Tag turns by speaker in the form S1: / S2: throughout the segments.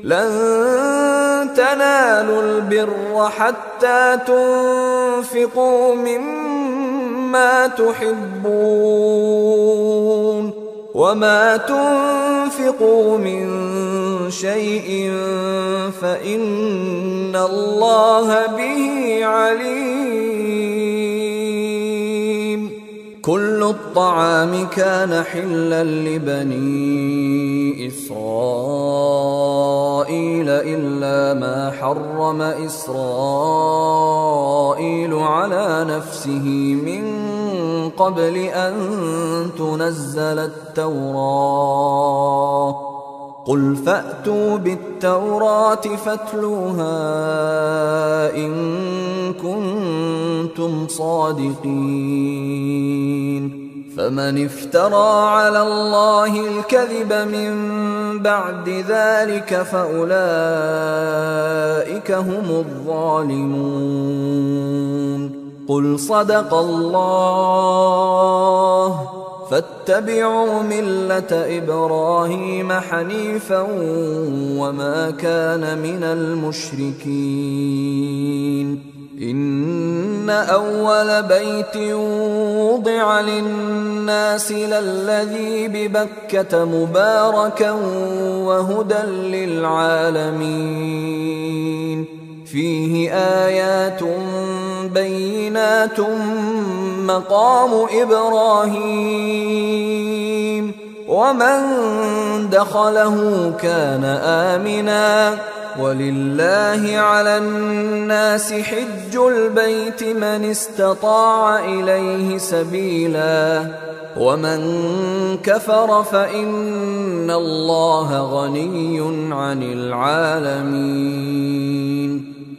S1: لن تنالوا البر حتى تنفقوا مما تحبون وما تنفقوا من شيء فإن الله به عليم. كل الطعام كان حلا لبني إسرائيل إلا ما حرم إسرائيل على نفسه من قبل أن تنزل التوراة. قل فأتوا بالتوراة فاتلوها إن كنتم صادقين. فمن افترى على الله الكذب من بعد ذلك فأولئك هم الظالمون. قل صدق الله فاتبعوا ملة إبراهيم حنيفا وما كان من المشركين. إن أول بيت وضع للناس للذي ببكة مباركا وهدى للعالمين. فيه آيات بينات مقام إبراهيم ومن دخله كان آمنا. ولله على الناس حج البيت من استطاع إليه سبيلا ومن كفر فإن الله غني عن العالمين.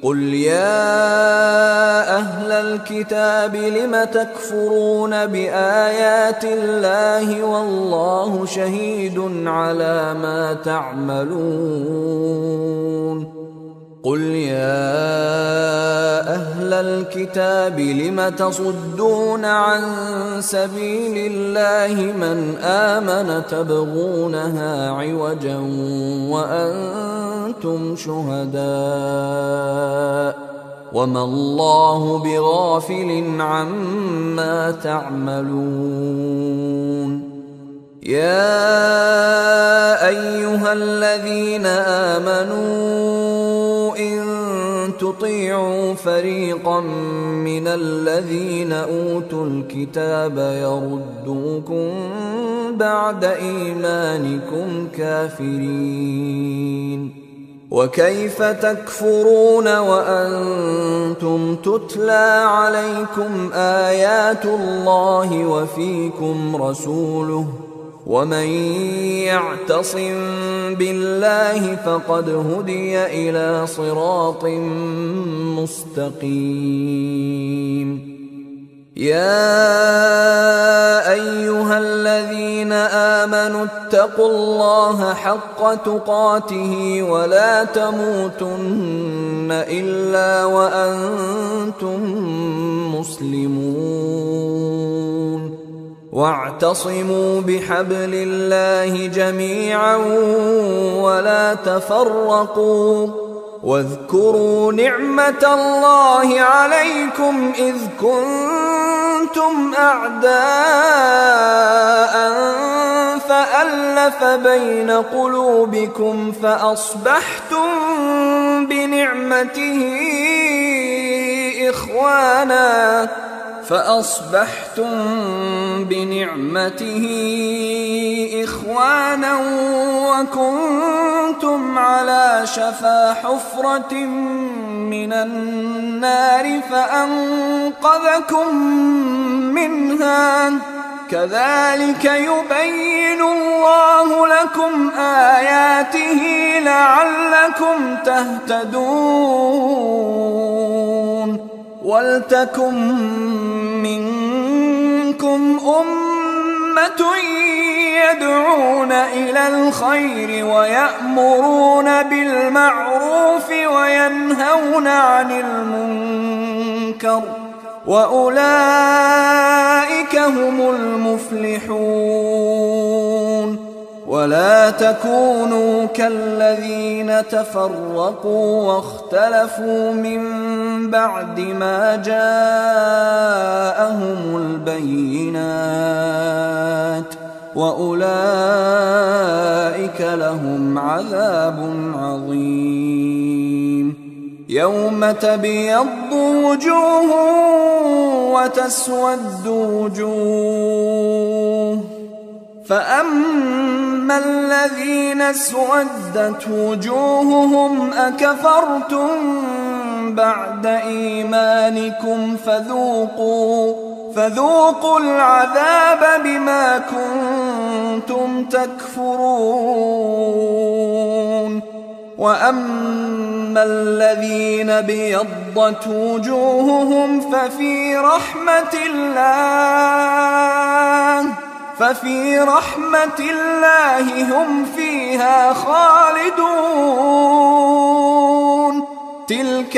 S1: قل يا أهل الكتاب لم تكفرون بآيات الله والله شهيد على ما تعملون. قل يا أهل الكتاب لم تصدون عن سبيل الله من آمن تبغونها عوجا وأنتم شهداء وما الله بغافل عما تعملون. يا أيها الذين آمنوا إن تطيعوا فريقا من الذين أوتوا الكتاب يردوكم بعد إيمانكم كافرين. وكيف تكفرون وأنتم تتلى عليكم آيات الله وفيكم رسوله ومن يعتصم بالله فقد هدي إلى صراط مستقيم. يا أيها الذين آمنوا اتقوا الله حق تقاته ولا تموتن إلا وأنتم مسلمون. واعتصموا بحبل الله جميعا ولا تفرقوا. واذكروا نعمة الله عليكم إذ كنتم أعداء فألف بين قلوبكم فأصبحتم بنعمته إخوانا وكنتم على شفا حفرة من النار فأنقذكم منها. كذلك يبين الله لكم آياته لعلكم تهتدون. ولتكن منكم أمة يدعون إلى الخير ويأمرون بالمعروف وينهون عن المنكر وأولئك هم المفلحون. ولا تكونوا كالذين تفرقوا واختلفوا من بعد ما جاءهم البينات وأولئك لهم عذاب عظيم. يوم تبيض وجوه وتسود وجوه، فأما الذين اسودت وجوههم أكفرتم بعد إيمانكم فذوقوا العذاب بما كنتم تكفرون. وأما الذين ابيضت وجوههم ففي رحمة الله هم فيها خالدون. تلك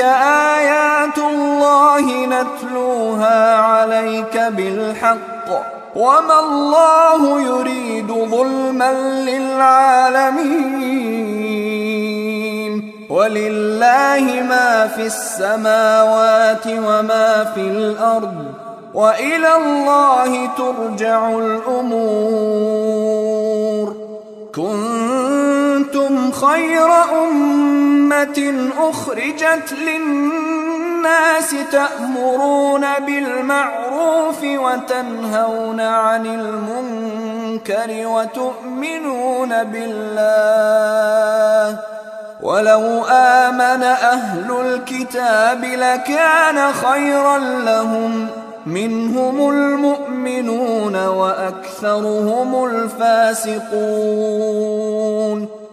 S1: آيات الله نتلوها عليك بالحق وما الله يريد ظلما للعالمين. ولله ما في السماوات وما في الأرض وإلى الله ترجع الأمور. كنتم خير أمة أخرجت للناس تأمرون بالمعروف وتنهون عن المنكر وتؤمنون بالله. ولو آمن أهل الكتاب لكان خيرا لهم، منهم المؤمنون وأكثرهم الفاسقون.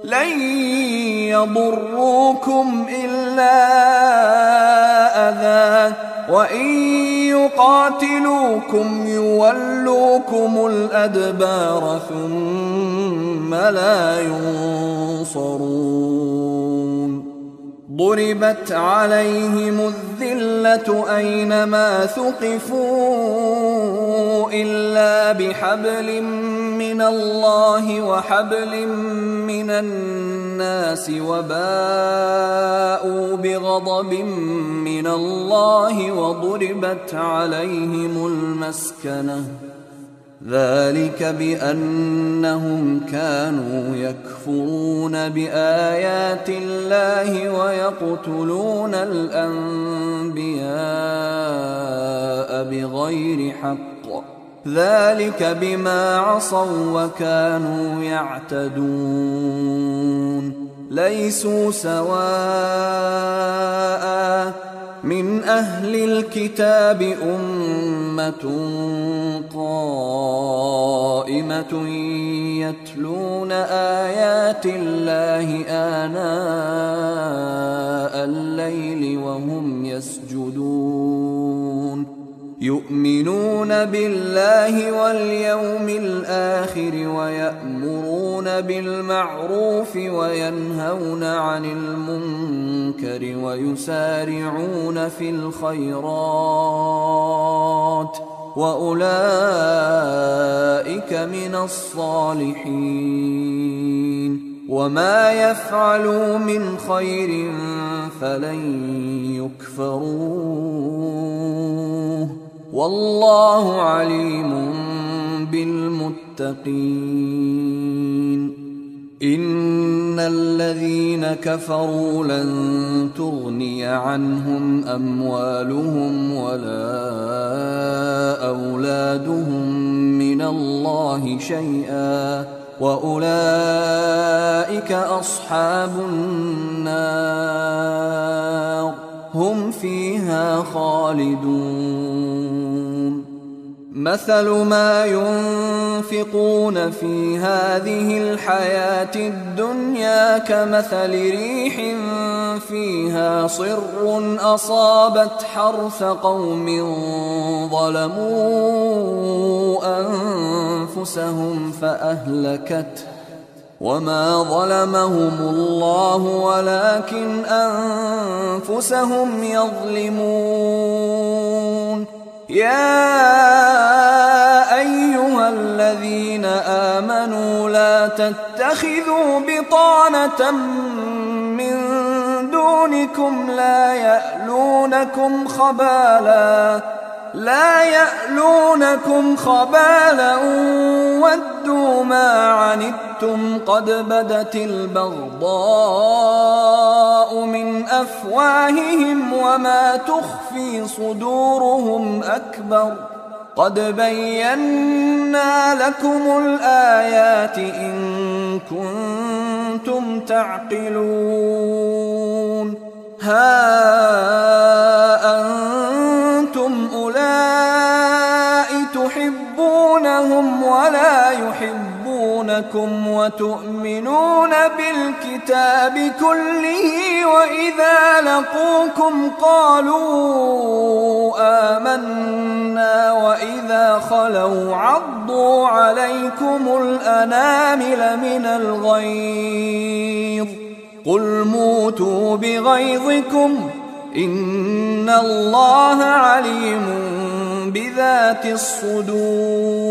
S1: لن يضروكم إلا أذى، وإن يقاتلوكم يولوكم الأدبار ثم لا ينصرون. ضربت عليهم الذلة أينما ثقفوا إلا بحبل من الله وحبل من الناس وباءوا بغضب من الله وضربت عليهم المسكنة. ذلك بأنهم كانوا يكفرون بآيات الله ويقتلون الأنبياء بغير حق. ذلك بما عصوا وكانوا يعتدون. ليسوا سواء من أهل الكتاب أمة قائمة يتلون آيات الله آناء الليل وهم يسجدون. يؤمنون بالله واليوم الآخر ويأمرون بالمعروف وينهون عن المنكر ويسارعون في الخيرات وأولئك من الصالحين. وما يفعلوا من خير فلن يكفروه والله عليم بالمتقين. إن الذين كفروا لن تغني عنهم أموالهم ولا أولادهم من الله شيئا وأولئك أصحاب النار هم فيها خالدون. مثل ما ينفقون في هذه الحياة الدنيا كمثل ريح فيها صر أصابت حرث قوم ظلموا أنفسهم فأهلكته وما ظلمهم الله ولكن أنفسهم يظلمون. يا أيها أيها الذين آمنوا لا تتخذوا بطانة من دونكم لا يألونكم خبالا ودوا ما عنتم قد بدت البغضاء من أفواههم وما تخفي صدورهم أكبر قد بينا لكم الآيات إن كنتم تعقلون ها أنتم أولئك تحبونهم ولا يحبونكم وتؤمنون بالكتاب كله وإذا لقوكم قالوا آمنا وإذا خلوا عضوا عليكم الأنامل من الغيظ قل موتوا بغيظكم إن الله عليم بذات الصدور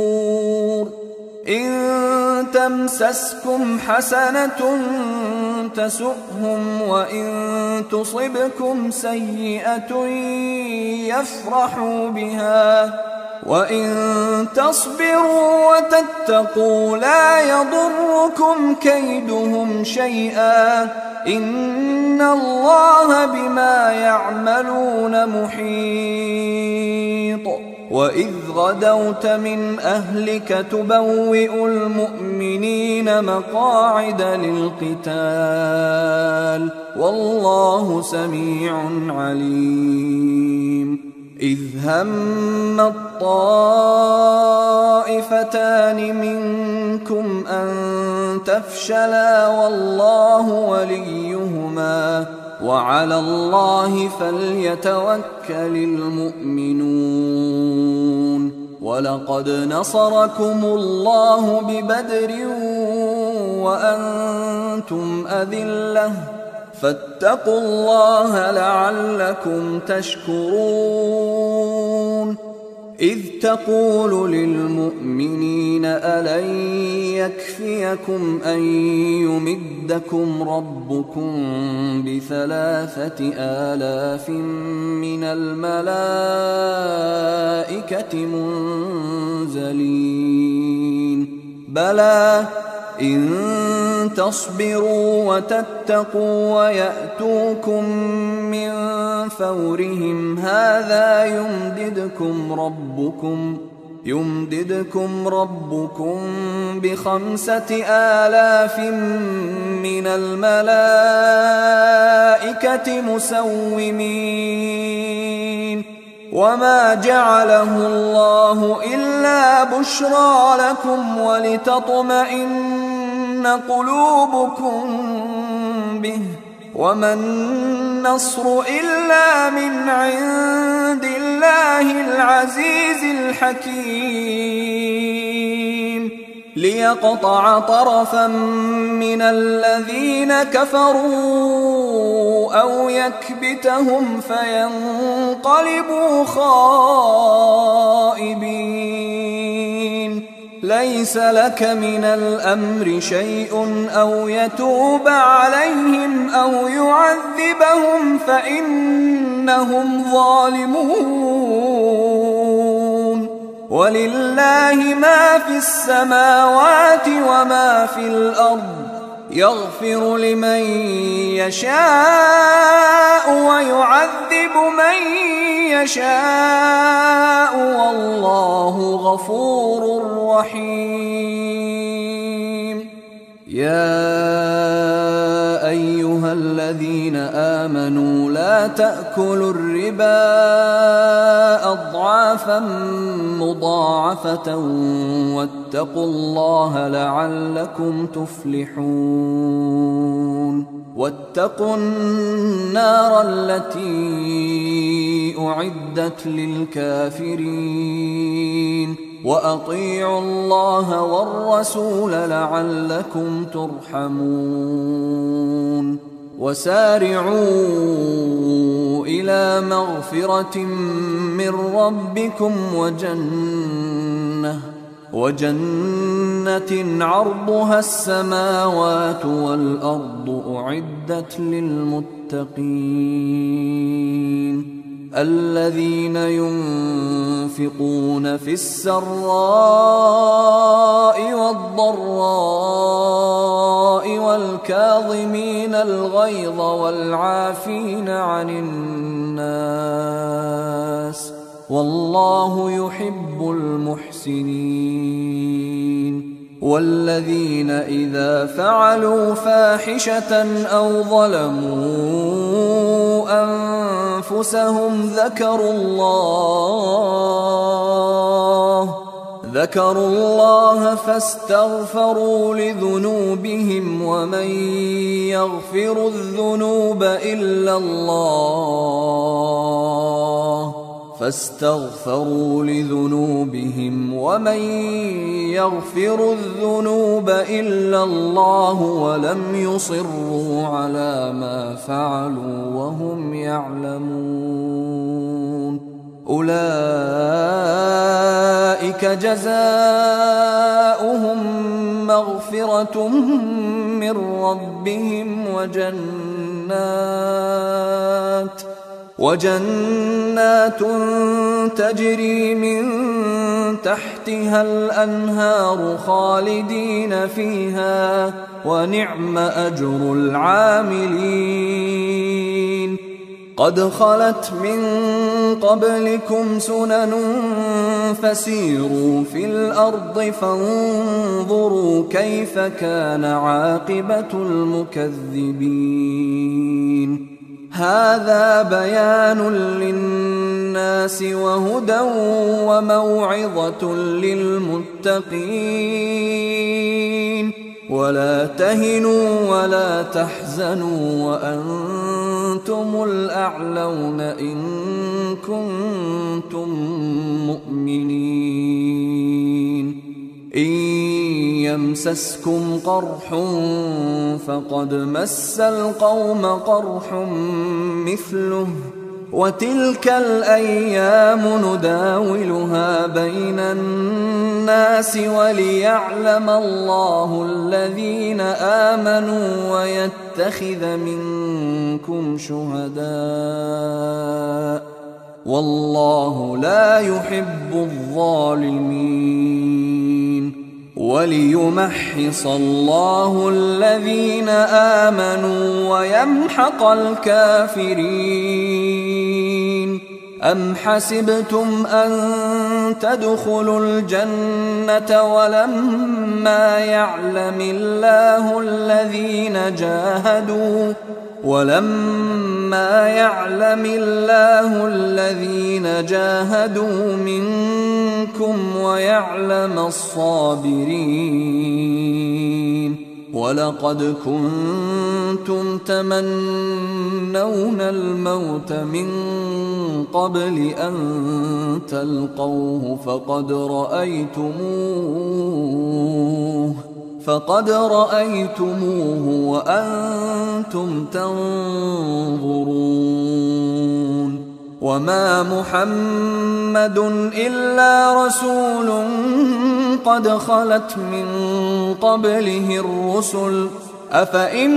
S1: إن تمسسكم حسنة تسؤهم وإن تصبكم سيئة يفرحوا بها وإن تصبروا وتتقوا لا يضركم كيدهم شيئا إن الله بما يعملون محيط وإذ غدوت من أهلك تبوئ المؤمنين مقاعد للقتال والله سميع عليم إذ هم الطائفتان منكم أن تفشلا والله وليهما وعلى الله فليتوكل المؤمنون ولقد نصركم الله ببدر وأنتم أذلة فاتقوا الله لعلكم تشكرون إذ تقول للمؤمنين ألن يكفيكم أن يمدكم ربكم ب3,000 من الملائكة منزلين بلى إن تصبروا وتتقوا ويأتوكم من فورهم هذا يمددكم ربكم ب5,000 من الملائكة مسومين وما جعله الله إلا بشرى لكم ولتطمئن قلوبكم به وما النصر إلا من عند الله العزيز الحكيم ليقطع طرفا من الذين كفروا أو يكبتهم فينقلبوا خائبين ليس لك من الأمر شيء أو يتوب عليهم أو يعذبهم فإنهم ظالمون ولله ما في السماوات وما في الأرض يغفر لمن يشاء ويعذب من يشاء والله غفور رحيم يا أيها الذين آمنوا لا تأكلوا الربا أضعافا مضاعفة واتقوا الله لعلكم تفلحون واتقوا النار التي أعدت للكافرين وأطيعوا الله والرسول لعلكم ترحمون وسارعوا إلى مغفرة من ربكم وجنة عرضها السماوات والأرض أعدت للمتقين الذين ينفقون في السراء والضراء والكاظمين الغيظ والعافين عن الناس والله يحب المحسنين والذين إذا فعلوا فاحشة أو ظلموا أنفسهم ذكروا الله فاستغفروا لذنوبهم ومن يغفر الذنوب إلا الله ولم يصروا على ما فعلوا وهم يعلمون أولئك جزاؤهم مغفرة من ربهم وجنات تجري من تحتها الأنهار خالدين فيها ونعم أجر العاملين قد خلت من قبلكم سنن فسيروا في الأرض فانظروا كيف كان عاقبة المكذبين هذا بيان للناس وهدى وموعظة للمتقين ولا تهنوا ولا تحزنوا وأنتم الأعلون إن كنتم مؤمنين إن يمسسكم قرح فقد مس القوم قرح مثله وتلك الأيام نداولها بين الناس وليعلم الله الذين آمنوا ويتخذ منكم شهداء والله لا يحب الظالمين وليمحص الله الذين آمنوا ويمحق الكافرين أم حسبتم أن تدخلوا الجنة ولما يعلم الله الذين جاهدوا منكم ويعلم الصابرين ولقد كنتم تمنون الموت من قبل أن تلقوه فقد رأيتموه وأنتم تنظرون وما محمد إلا رسول قد خلت من قبله الرسل أفإن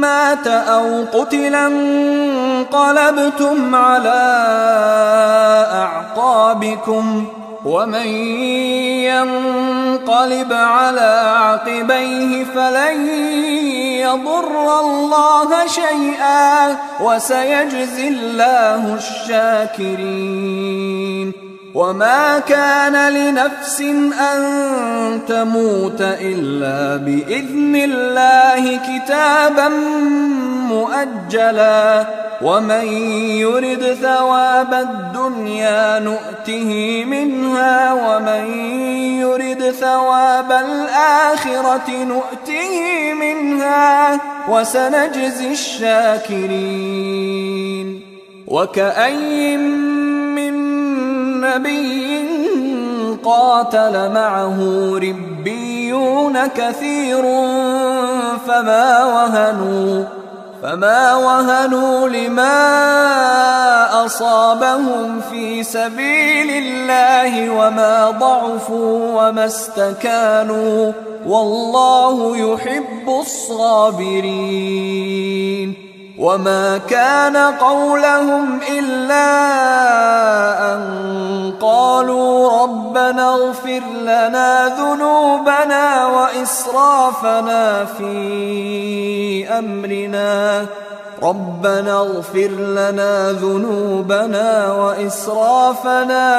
S1: مات أو قتلا انقلبتم على أعقابكم ومن ينقلب على عقبيه فلن يضر الله شيئا وسيجزي الله الشاكرين وما كان لنفس أن تموت إلا بإذن الله كتابا مؤجلا ومن يرد ثواب الدنيا نؤته منها ومن يرد ثواب الآخرة نؤته منها وسنجزي الشاكرين وكأين من نبي قاتل معه ربيون كثير فما وهنوا لما أصابهم في سبيل الله وما ضعفوا وما استكانوا والله يحب الصابرين. وما كان قولهم إلا أن قالوا ربنا اغفر لنا ذنوبنا وإسرافنا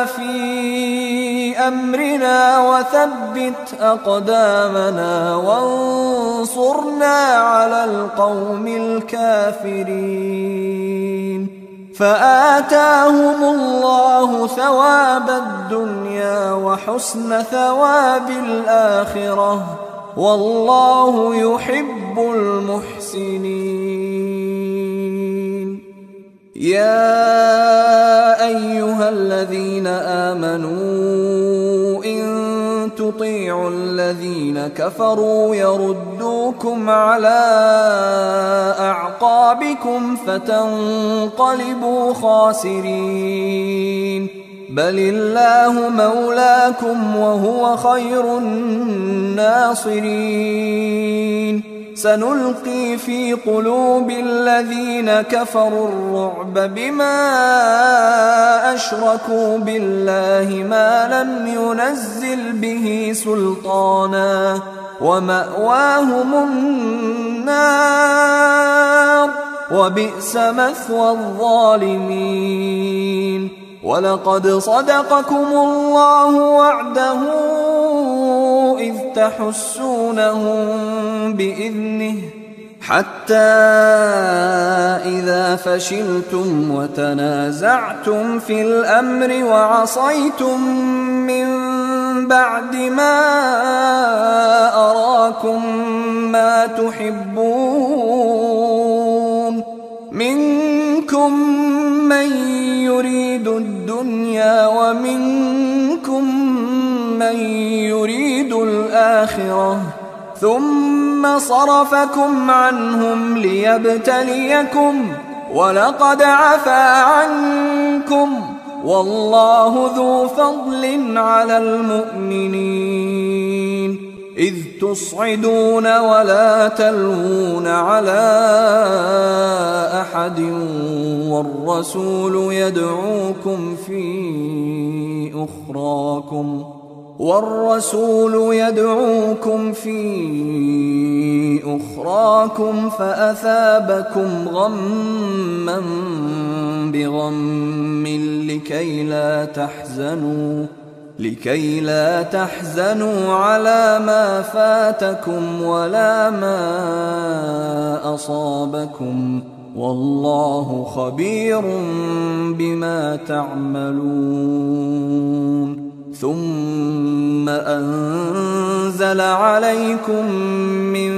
S1: في أمرنا وثبت أقدامنا وانصرنا على القوم الكافرين. فآتاهم الله ثواب الدنيا وحسن ثواب الآخرة والله يحب المحسنين. يا أيها الذين آمنوا إن تطيعوا الذين كفروا يردوكم على أعقابكم فتنقلبوا خاسرين. بل الله مولاكم وهو خير الناصرين. سنلقي في قلوب الذين كفروا الرعب بما أشركوا بالله ما لم ينزل به سلطانا ومأواهم النار وبئس مثوى الظالمين. ولقد صدقكم الله وعده إذ تحسونهم بإذنه حتى إذا فشلتم وتنازعتم في الأمر وعصيتم من بعد ما أراكم ما تحبون منكم من يريد الدنيا ومنكم من يريد الآخرة ثم صرفكم عنهم ليبتليكم ولقد عفا عنكم والله ذو فضل على المؤمنين. إذ تصعدون ولا تلوون على أحد والرسول يدعوكم في أخراكم فأثابكم غما بغم لكي لا تحزنوا على ما فاتكم ولا ما أصابكم والله خبير بما تعملون. ثم أنزل عليكم من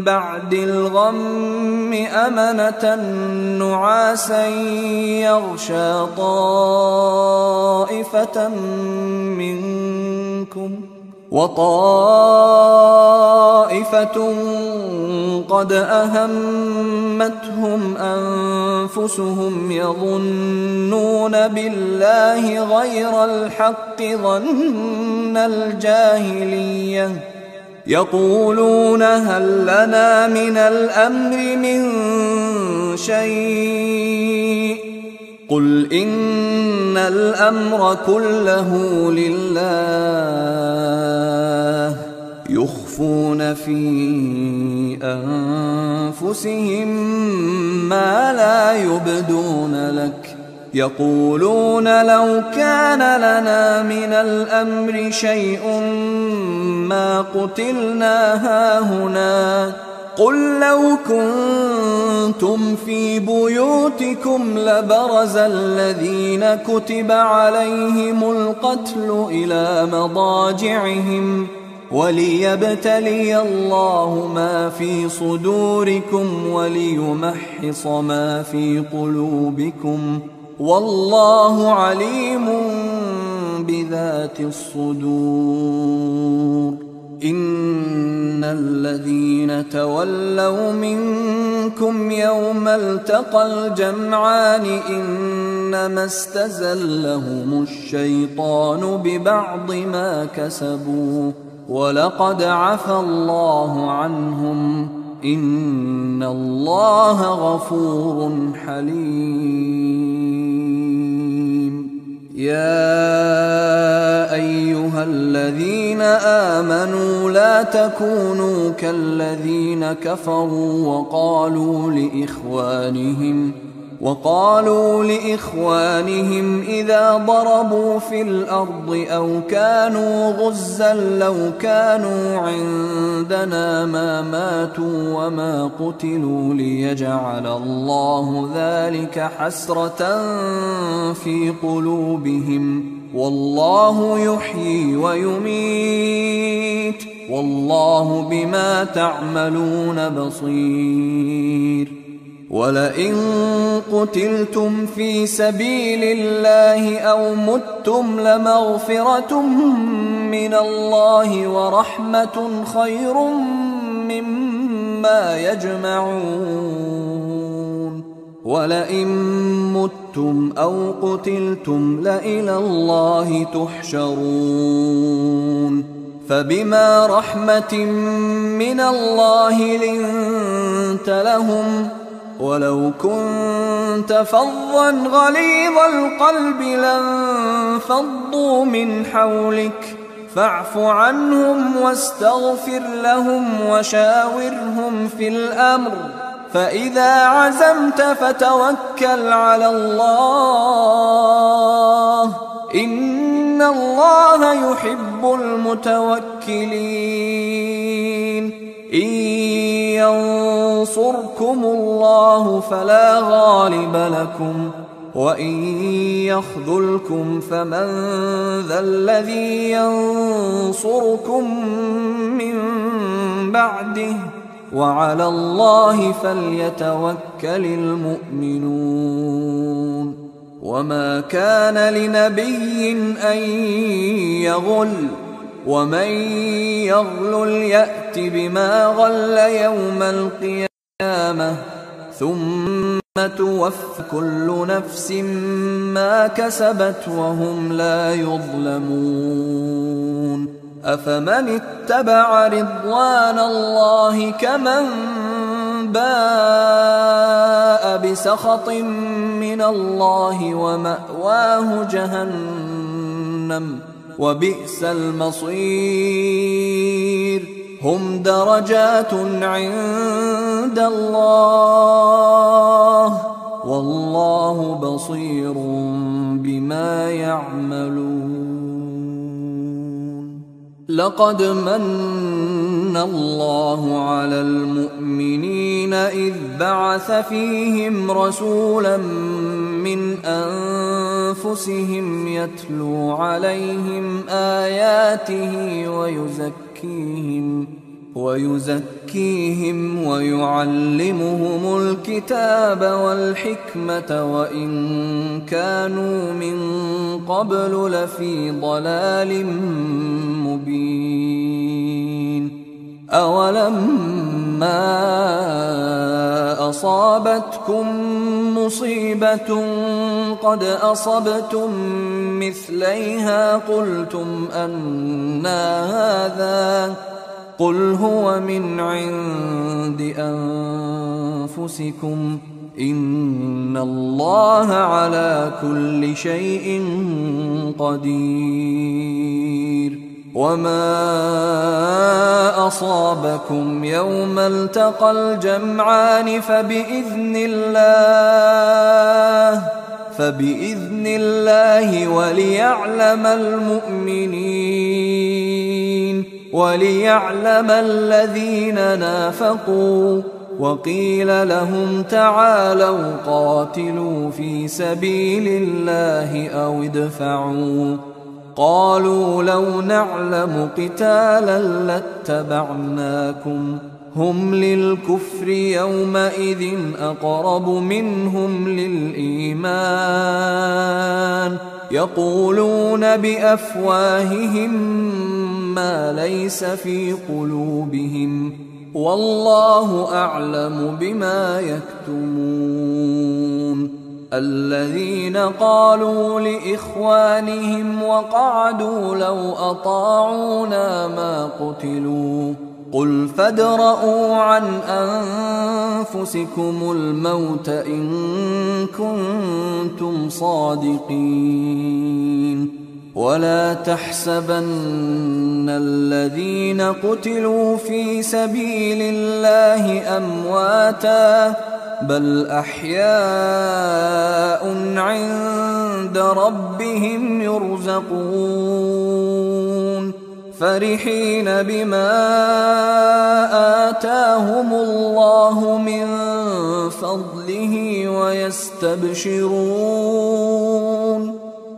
S1: بعد الغم أمنة نعاسا يغشى طائفة منكم وطائفة قد أهمتهم أنفسهم يظنون بالله غير الحق ظن الجاهلية يقولون هل لنا من الأمر من شيء قل إن الأمر كله لله يخفون في أنفسهم ما لا يبدون لك يقولون لو كان لنا من الأمر شيء ما قتلنا هاهنا قل لو كنتم في بيوتكم لبرز الذين كتب عليهم القتل إلى مضاجعهم وليبتلي الله ما في صدوركم وليمحص ما في قلوبكم والله عليم بذات الصدور. إن الذين تولوا منكم يوم التقى الجمعان إنما استزلهم الشيطان ببعض ما كسبوا ولقد عفى الله عنهم إن الله غفور حليم. يا أيها الذين آمنوا لا تكونوا كالذين كفروا وقالوا لإخوانهم إذا ضربوا في الأرض أو كانوا غزا لو كانوا عندنا ما ماتوا وما قتلوا ليجعل الله ذلك حسرة في قلوبهم والله يحيي ويميت والله بما تعملون بصير. ولئن قتلتم في سبيل الله أو متم لمغفرة من الله ورحمة خير مما يجمعون. ولئن متم أو قتلتم لإلى الله تحشرون. فبما رحمة من الله لنت لهم ولو كنت فظا غليظ القلب لانفضوا من حولك فاعف عنهم واستغفر لهم وشاورهم في الأمر فإذا عزمت فتوكل على الله إن الله يحب المتوكلين. إن ينصركم الله فلا غالب لكم وإن يخذلكم فمن ذا الذي ينصركم من بعده وعلى الله فليتوكل المؤمنون. وما كان لنبي أن يغل ومن يغلل يأت بما غل يوم القيامة ثم توفى كل نفس ما كسبت وهم لا يظلمون. أفمن اتبع رضوان الله كمن باء بسخط من الله ومأواه جهنم وبئس المصير. هم درجات عند الله والله بصير بما يعملون. لقد من الله على المؤمنين إذ بعث فيهم رسولا من أنفسهم يتلو عليهم آياته ويزكيهم ويعلمهم الكتاب والحكمة وإن كانوا من قبل لفي ضلال مبين. أولما أصابتكم مصيبة قد أصبتم مثليها قلتم أنى هذا قل هو من عند أنفسكم إن الله على كل شيء قدير. وما أصابكم يوم التقى الجمعان فبإذن الله وليعلم المؤمنين وليعلم الذين نافقوا. وقيل لهم تعالوا قاتلوا في سبيل الله أو ادفعوا قالوا لو نعلم قتالا لاتبعناكم هم للكفر يومئذ أقرب منهم للإيمان يقولون بأفواههم ما ليس في قلوبهم والله أعلم بما يكتمون. الذين قالوا لإخوانهم وقعدوا لو أطاعونا ما قتلوا قل فادرءوا عن أنفسكم الموت إن كنتم صادقين. ولا تحسبن الذين قتلوا في سبيل الله أمواتا بل أحياء عند ربهم يرزقون فرحين بما آتاهم الله من فضله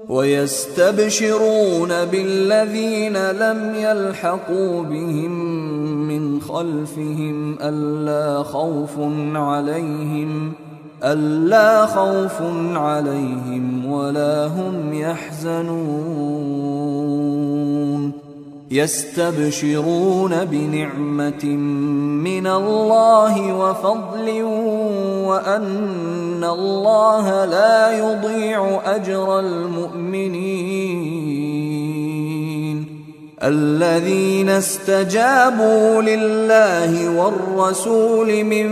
S1: ويستبشرون بالذين لم يلحقوا بهم من خلفهم ألا خوف عليهم ولا هم يحزنون. يستبشرون بنعمة من الله وفضل وأن الله لا يضيع أجر المؤمنين. الذين استجابوا لله والرسول من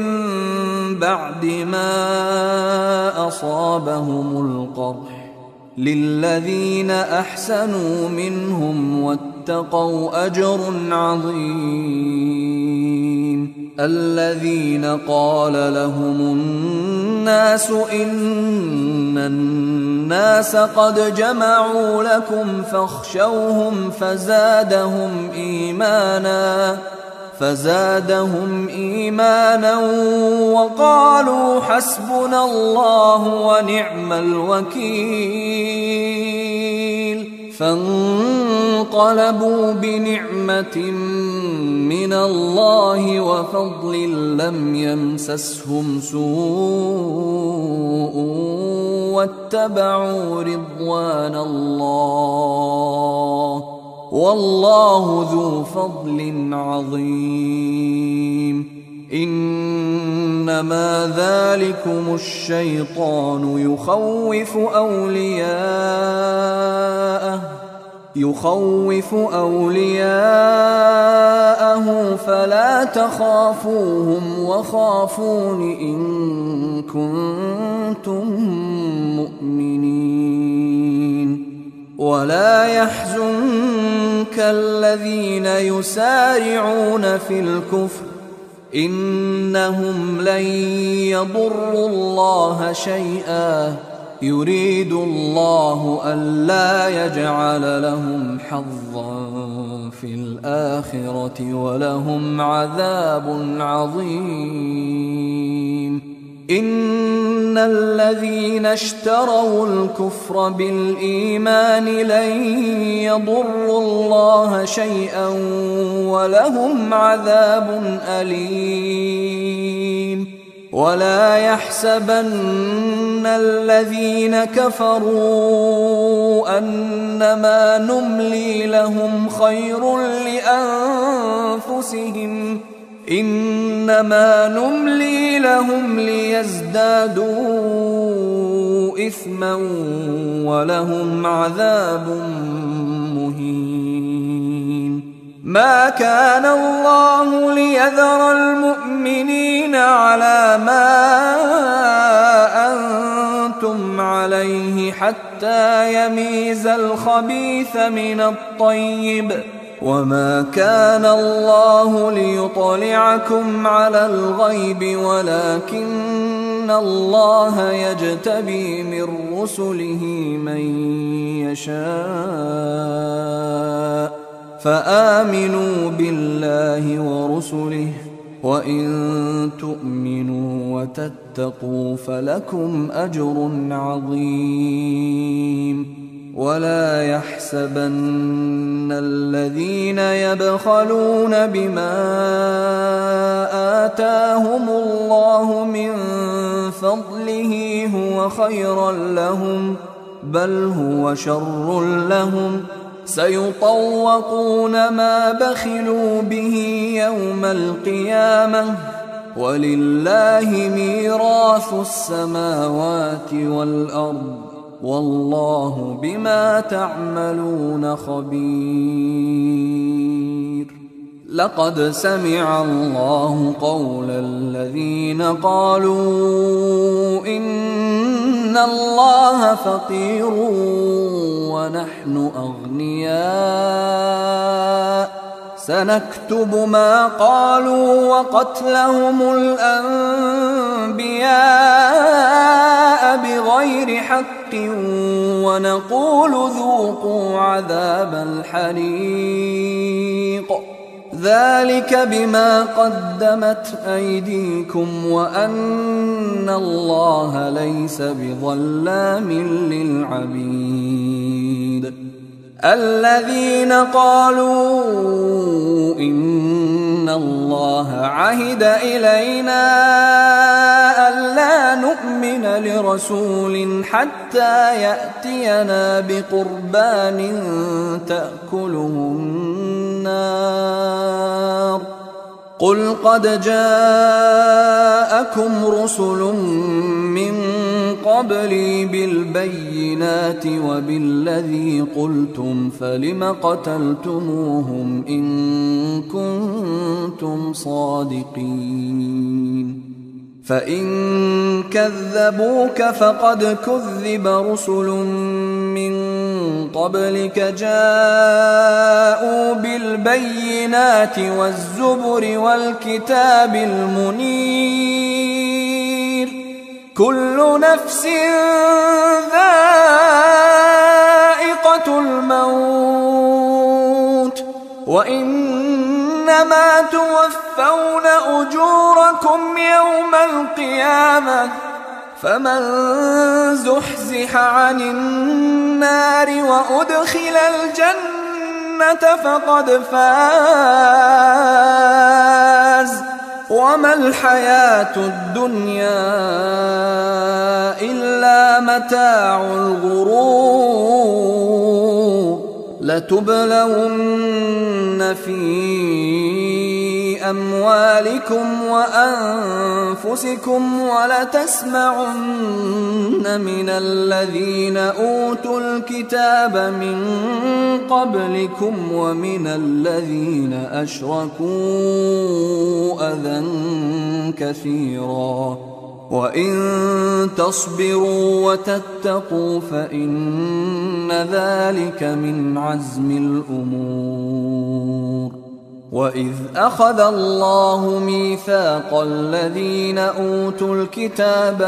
S1: بعد ما أصابهم القرح للذين أحسنوا منهم واتقوا أجر عظيم. الذين قال لهم الناس إن الناس قد جمعوا لكم فاخشوهم فزادهم إيمانا وقالوا حسبنا الله ونعم الوكيل. فانقلبوا بنعمة من الله وفضل لم يمسسهم سوء واتبعوا رضوان الله والله ذو فضل عظيم. إنما ذلكم الشيطان يخوف أولياءه فلا تخافوهم وخافون إن كنتم مؤمنين. ولا يحزنك الذين يسارعون في الكفر إنهم لن يضروا الله شيئا يريد الله ألا يجعل لهم حظا في الآخرة ولهم عذاب عظيم. إن الذين اشتروا الكفر بالإيمان لن يضروا الله شيئا ولهم عذاب أليم. ولا يحسبن الذين كفروا أنما نملي لهم خير لأنفسهم إنما نملي لهم ليزدادوا إثما ولهم عذاب مهين. ما كان الله ليذر المؤمنين على ما أنتم عليه حتى يميز الخبيث من الطيب وما كان الله ليطلعكم على الغيب ولكن الله يجتبي من رسله من يشاء فآمنوا بالله ورسله وإن تؤمنوا وتتقوا فلكم أجر عظيم. ولا يحسبن الذين يبخلون بما آتاهم الله من فضله هو خيرا لهم بل هو شر لهم سيطوقون ما بخلوا به يوم القيامة ولله ميراث السماوات والأرض والله بما تعملون خبير. لقد سمع الله قول الذين قالوا إن الله فقير ونحن أغنياء سنكتب ما قالوا وقتلهم الأنبياء بغير حق ونقول ذوقوا عذاب الحريق ذلك بما قدمت أيديكم وأن الله ليس بظلام للعبيد. الذين قالوا إن الله عهد إلينا ألا نؤمن لرسول حتى يأتينا بقربان تأكله النار قل قد جاءكم رسل من قبلي بالبينات وبالذي قلتم فلم قتلتموهم إن كنتم صادقين فإن كذبوك فقد كذب رسل من قبلك جاءوا بالبينات والزبر والكتاب المنير كل نفس ذائقة الموت وإنما توفون أجوركم يوم القيامة فمن زحزح عن النار وأدخل الجنة فقد فاز وما الحياة الدنيا إلا متاع الغرور لتبلون في أموالكم وأنفسكم ولتسمعن من الذين أوتوا الكتاب من قبلكم ومن الذين أشركوا أذى كثيرا وإن تصبروا وتتقوا فإن ذلك من عزم الأمور. وإذ أخذ الله ميثاق الذين أوتوا الكتاب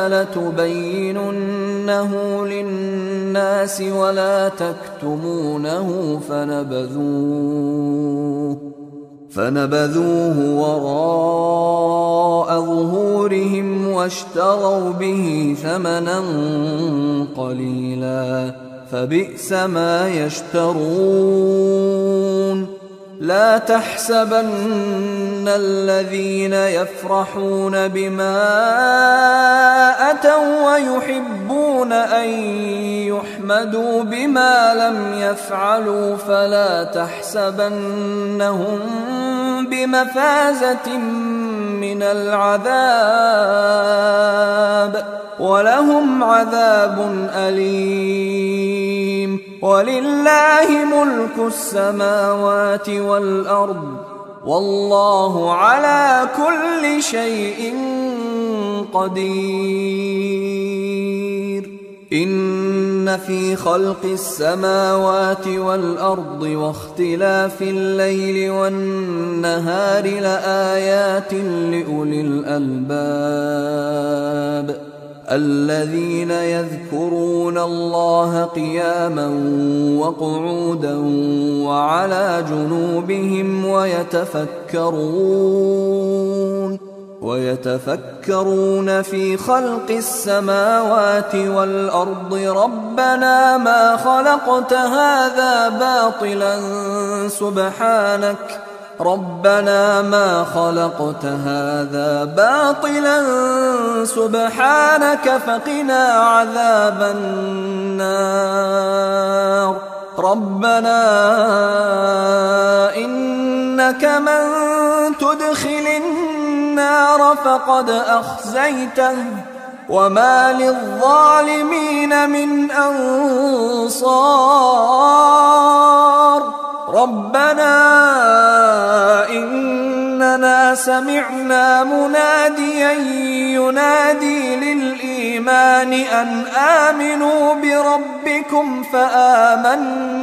S1: لتبيننه للناس ولا تكتمونه فنبذوه وراء ظهورهم واشتروا به ثمنا قليلا فبئس ما يشترون. لا تحسبن الذين يفرحون بما أتوا ويحبون أن يحمدوا بما لم يفعلوا فلا تحسبنهم بمفازة من العذاب ولهم عذاب أليم. ولله ملك السماوات والأرض والله على كل شيء قدير. إن في خلق السماوات والأرض واختلاف الليل والنهار لآيات لأولي الألباب الذين يذكرون الله قياما وقعودا وعلى جنوبهم ويتفكرون في خلق السماوات والأرض ربنا ما خلقت هذا باطلا سبحانك فقنا عذاب النار. ربنا إنك من تدخل النار فقد أخزيته وما للظالمين من أنصار ربنا إننا سمعنا مناديا ينادي للإيمان أن آمنوا بربكم فآمنا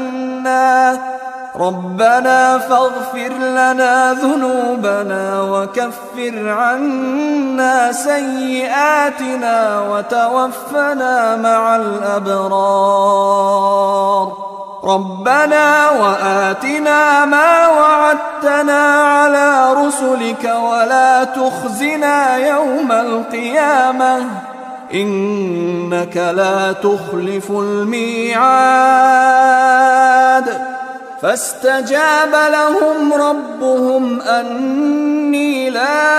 S1: ربنا فاغفر لنا ذنوبنا وكفر عنا سيئاتنا وتوفنا مع الأبرار ربنا وآتنا ما وعدتنا على رسلك ولا تخزنا يوم القيامة إنك لا تخلف الميعاد فاستجاب لهم ربهم أني لا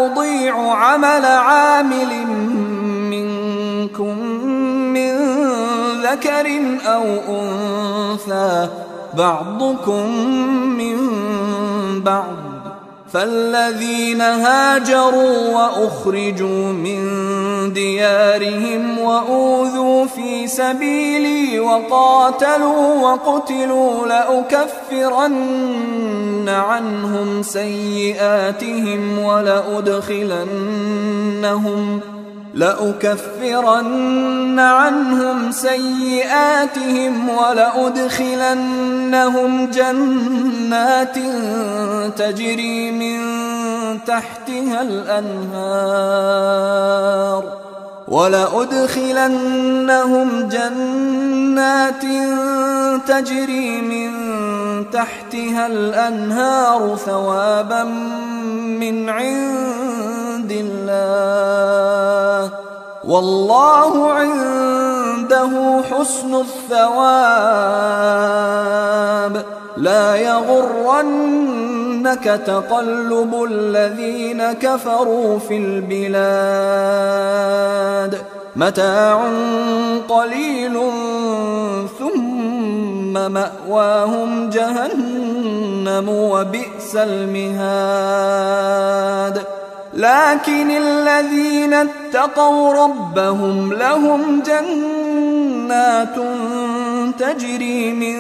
S1: أضيع عمل عامل منكم من ذكر أو أنثى بعضكم من بعض فالذين هاجروا وأخرجوا من ديارهم وأوذوا في سبيلي وقاتلوا وقتلوا لأكفرن عنهم سيئاتهم ولأدخلنهم جنات تجري من تحتها الأنهار ثوابا من عند الله والله عنده حسن الثواب لا يغرنك تقلب الذين كفروا في البلاد متاع قليل ثم مأواهم جهنم وبئس المهاد لكن الذين اتقوا ربهم لهم جنات تجري من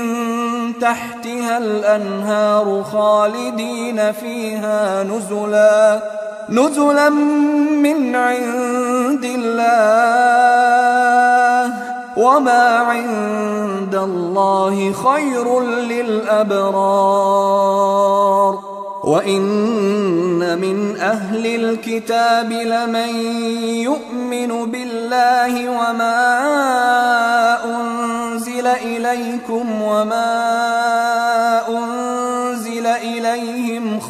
S1: تحتها الأنهار خالدين فيها نزلا من عند الله وما عند الله خير للأبرار وإن من أهل الكتاب لمن يؤمن بالله وما أنزل إليكم وما أنزل إليهم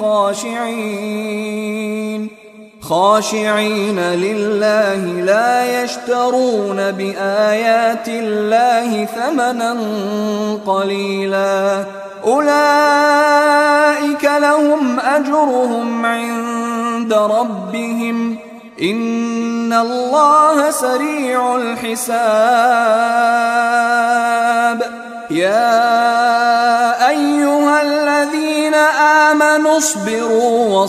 S1: خاشعين لله لا يشترون بآيات الله ثمنا قليلا أولئك لهم أجرهم عند ربهم إن الله سريع الحساب يا أيها الذين آمنوا اصبروا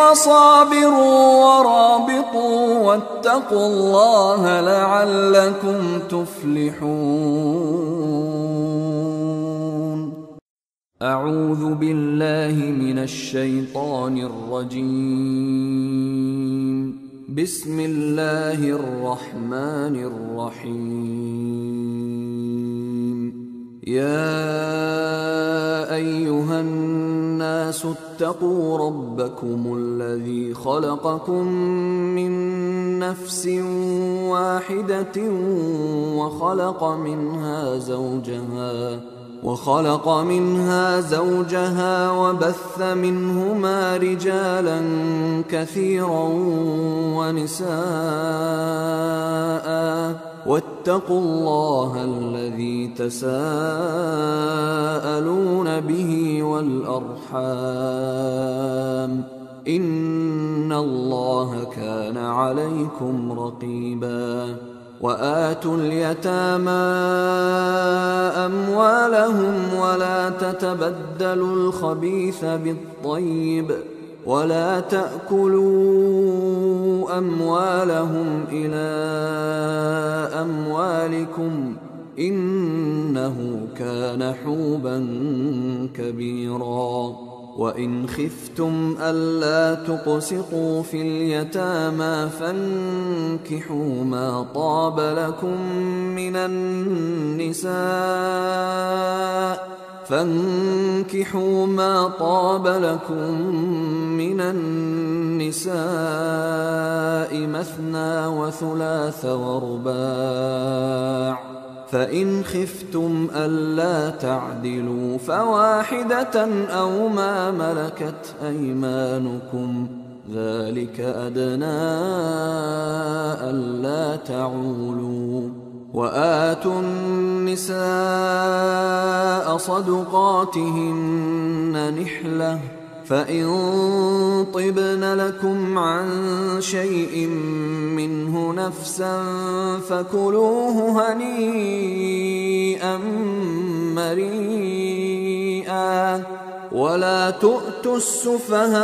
S1: وصابروا ورابطوا واتقوا الله لعلكم تفلحون أعوذ بالله من الشيطان الرجيم بسم الله الرحمن الرحيم يا أيها الناس اتقوا ربكم الذي خلقكم من نفس واحدة وخلق منها زوجها وبث منهما رجالا كثيرا ونساء واتقوا الله الذي تساءلون به والأرحام إن الله كان عليكم رقيبا وآتوا اليتامى أموالهم ولا تتبدلوا الخبيث بالطيب ولا تأكلوا أموالهم إلى أموالكم إنه كان حوبا كبيرا وإن خفتم ألا تقسطوا في اليتامى فانكحوا ما طاب لكم من النساء مثنى وثلاث ورباع فإن خفتم ألا تعدلوا فواحدة أو ما ملكت أيمانكم ذلك أدنى ألا تعولوا وآتوا النساء صدقاتهن نحلة فإن طبن لكم عن شيء منه نفسا فكلوه هنيئا مريئا ولا تؤتوا السفهاء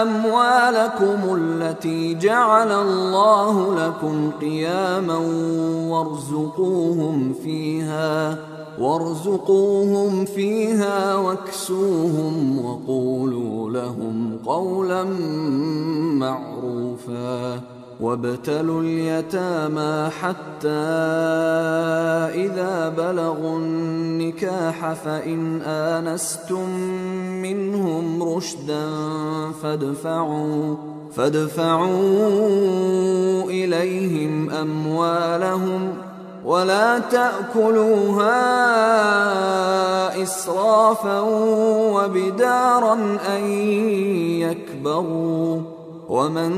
S1: أموالكم التي جعل الله لكم قياما وارزقوهم فيها واكسوهم وقولوا لهم قولا معروفا وابتلوا اليتامى حتى إذا بلغوا النكاح فإن آنستم منهم رشدا فادفعوا إليهم أموالهم ولا تأكلوها إسرافا وبدارا أن يكبروا ومن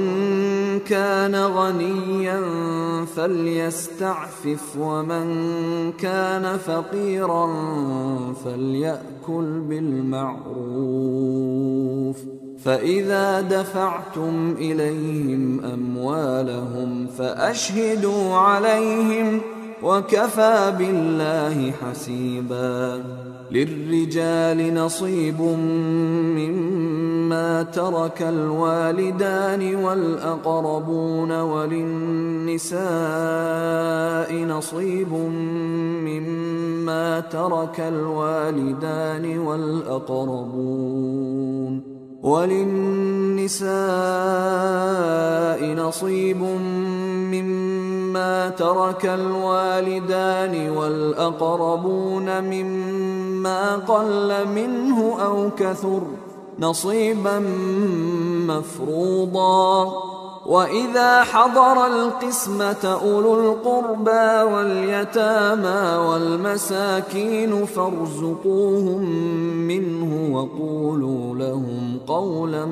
S1: كان غنيا فليستعفف ومن كان فقيرا فليأكل بالمعروف فإذا دفعتم إليهم أموالهم فأشهدوا عليهم وكفى بالله حسيبا للرجال نصيب مما ترك الوالدان والأقربون وللنساء نصيب مما ترك الوالدان والأقربون مما قل منه أو كثر نصيبا مفروضا وإذا حضر القسمة أولو القربى واليتامى والمساكين فارزقوهم منه وقولوا لهم قولا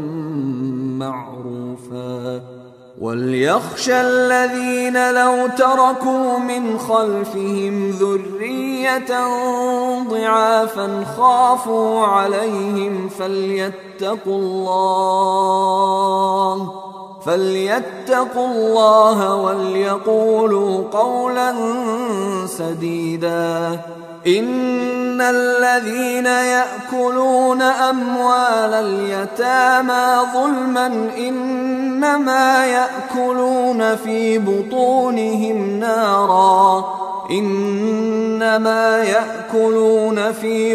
S1: معروفا وليخشى الذين لو تركوا من خلفهم ذرية ضعافا خافوا عليهم فليتقوا الله وليقولوا قولا سديدا إن الذين يأكلون أموال اليتامى ظلما إنما يأكلون في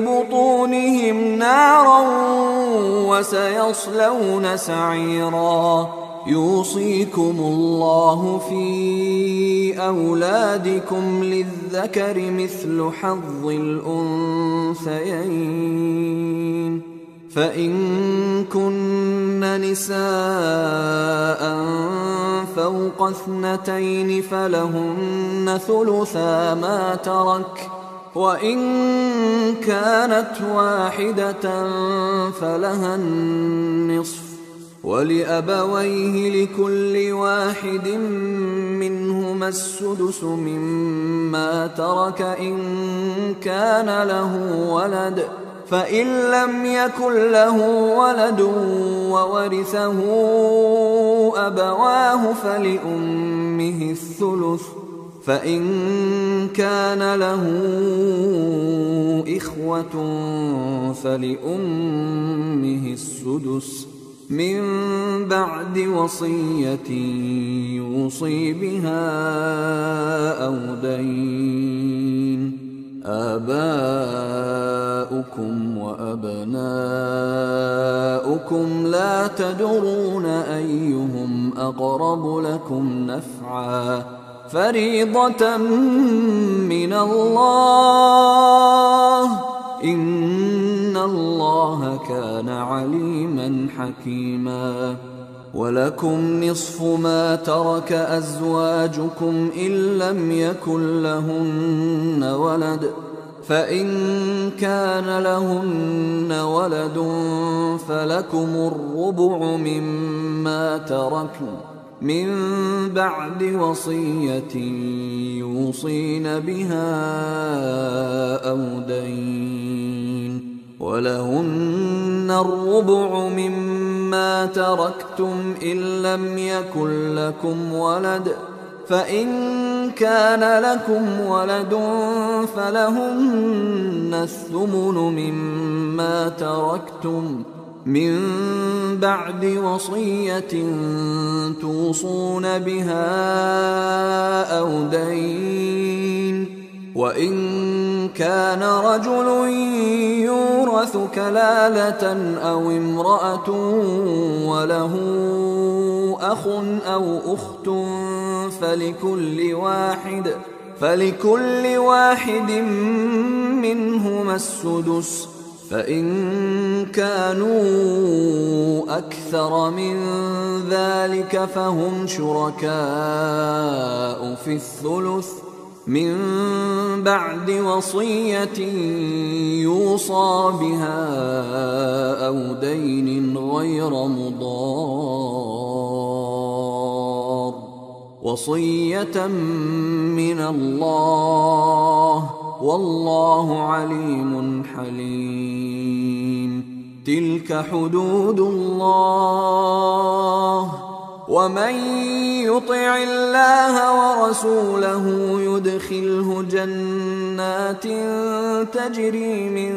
S1: بطونهم نارا وسيصلون سعيرا يوصيكم الله في أولادكم للذكر مثل حظ الأنثيين فإن كن نساء فوق 2 فلهن ثلثا ما ترك وإن كانت واحدة فلها النصف ولأبويه لكل واحد منهما السدس مما ترك إن كان له ولد فإن لم يكن له ولد وورثه أبواه فلأمه الثلث، فإن كان له إخوة فلأمه السدس من بعد وصية يوصي بها أو دين. آباؤكم وأبناؤكم لا تدرون أيهم أقرب لكم نفعا فريضة من الله، إن الله كان عليما حكيما. ولكم نصف ما ترك أزواجكم إن لم يكن لهن ولد، فإن كان لهن ولد فلكم الربع مما تركن من بعد وصية يوصين بها أو دين، ولهن الربع مما تركتم إن لم يكن لكم ولد، فإن كان لكم ولد فلهن الثمن مما تركتم من بعد وصية توصون بها أو دين. وإن كان رجل يورث كلالة أو امرأة وله أخ أو أخت فلكل واحد منهما السدس، فإن كانوا أكثر من ذلك فهم شركاء في الثلث من بعد وصية يوصى بها أو دين غير مضار، وصية من الله، والله عليم حليم. تلك حدود الله، ومن يطع الله ورسوله يدخله جنات تجري من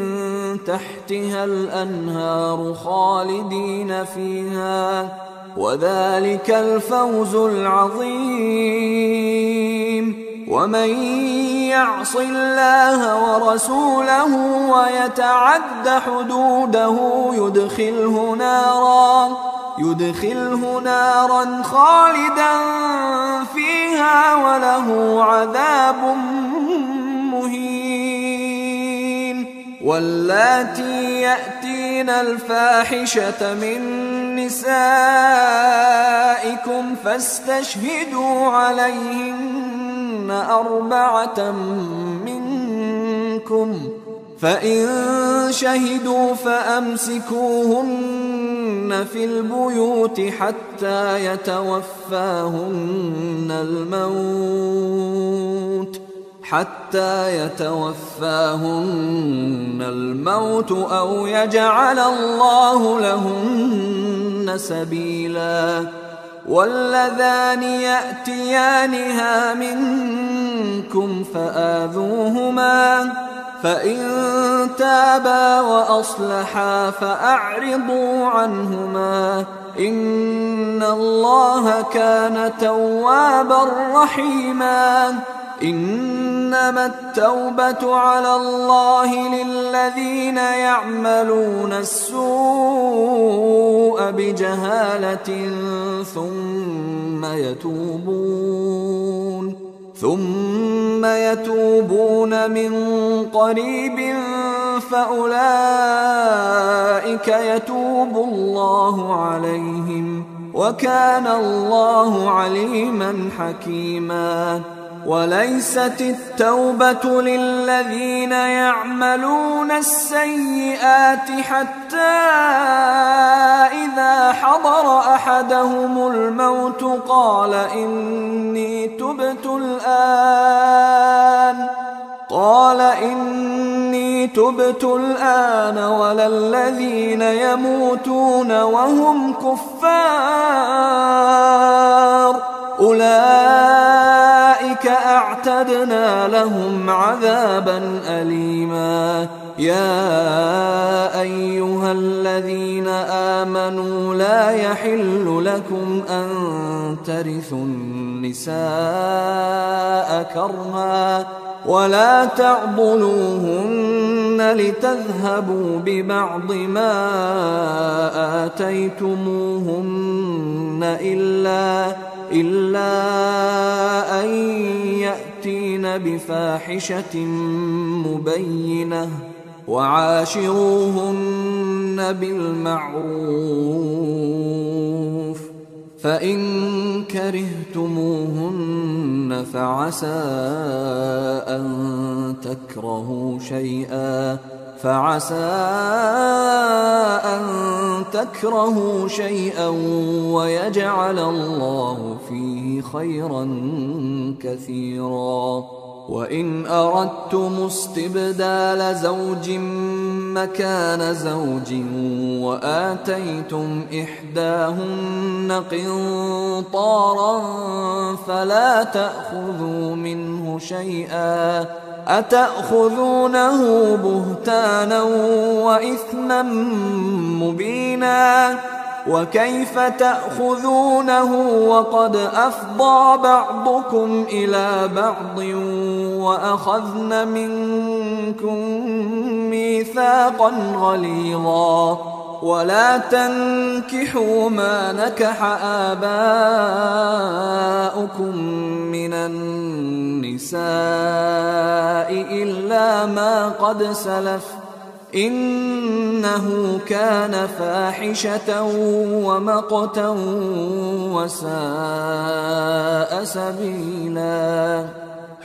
S1: تحتها الأنهار خالدين فيها، وذلك الفوز العظيم. ومن يعص الله ورسوله ويتعد حدوده يدخله نارا خالدا فيها وله عذاب مهين. واللاتي يأتين الفاحشة من نسائكم فاستشهدوا عليهن 4 منكم، فإن شهدوا فأمسكوهن في البيوت حتى يتوفاهن الموت أو يجعل الله لهن سبيلا. واللذان يأتيانها منكم فآذوهما، فإن تابا وأصلحا فأعرضوا عنهما، إن الله كان توابا رحيما. إنما التوبة على الله للذين يعملون السوء بجهالة ثم يتوبون من قريب فأولئك يتوب الله عليهم، وكان الله عليما حكيما. وليست التوبة للذين يعملون السيئات حتى إذا حضر أحدهم الموت قال قال إني تبت الآن ولا الذين يموتون وهم كفار أولئك أعتدنا لهم عذابا أليما. يا أيها الذين آمنوا لا يحل لكم أن ترثوا النساء كرها ولا تعضلوهن لتذهبوا ببعض ما آتيتموهن إلا أن يأتين بفاحشة مبينة وعاشروهن بالمعروف فإن كرهتموهن فعسى أن تكرهوا شيئا ويجعل الله فيه خيرا كثيرا. وإن أردتم استبدال زوج مكان زوج وآتيتم إحداهن قنطارا فلا تأخذوا منه شيئا أتأخذونه بهتانا وإثما مبينا وكيف تأخذونه وقد أفضى بعضكم إلى بعض وأخذن منكم ميثاقا غليظا ولا تنكحوا ما نكح آباؤكم من النساء إلا ما قد سلف إنه كان فاحشة ومقتا وساء سبيلا.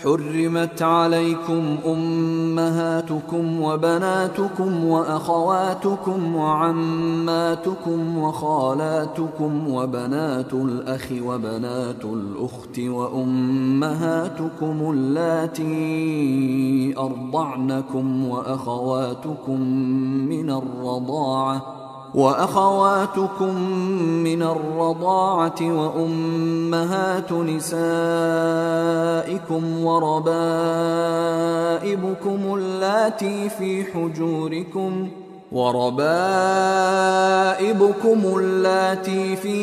S1: حرمت عليكم أمهاتكم وبناتكم وأخواتكم وعماتكم وخالاتكم وبنات الأخ وبنات الأخت وأمهاتكم اللاتي أرضعنكم وأخواتكم من الرضاعة وأمهات نسائكم وربائبكم اللاتي في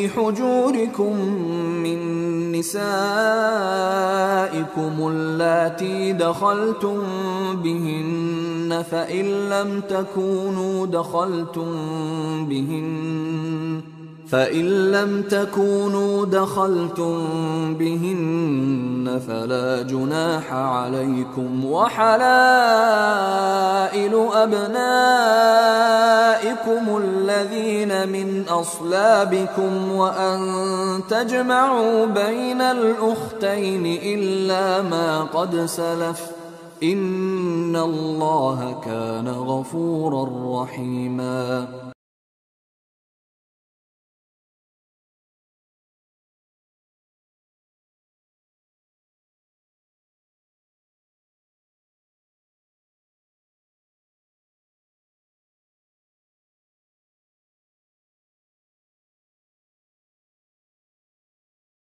S1: حجوركم من نسائكم اللاتي دخلتم بهن فإن لم تكونوا دخلتم بهن فلا جناح عليكم وحلائل أبنائكم الذين من أصلابكم وأن تجمعوا بين الأختين إلا ما قد سلف إن الله كان غفورا رحيما.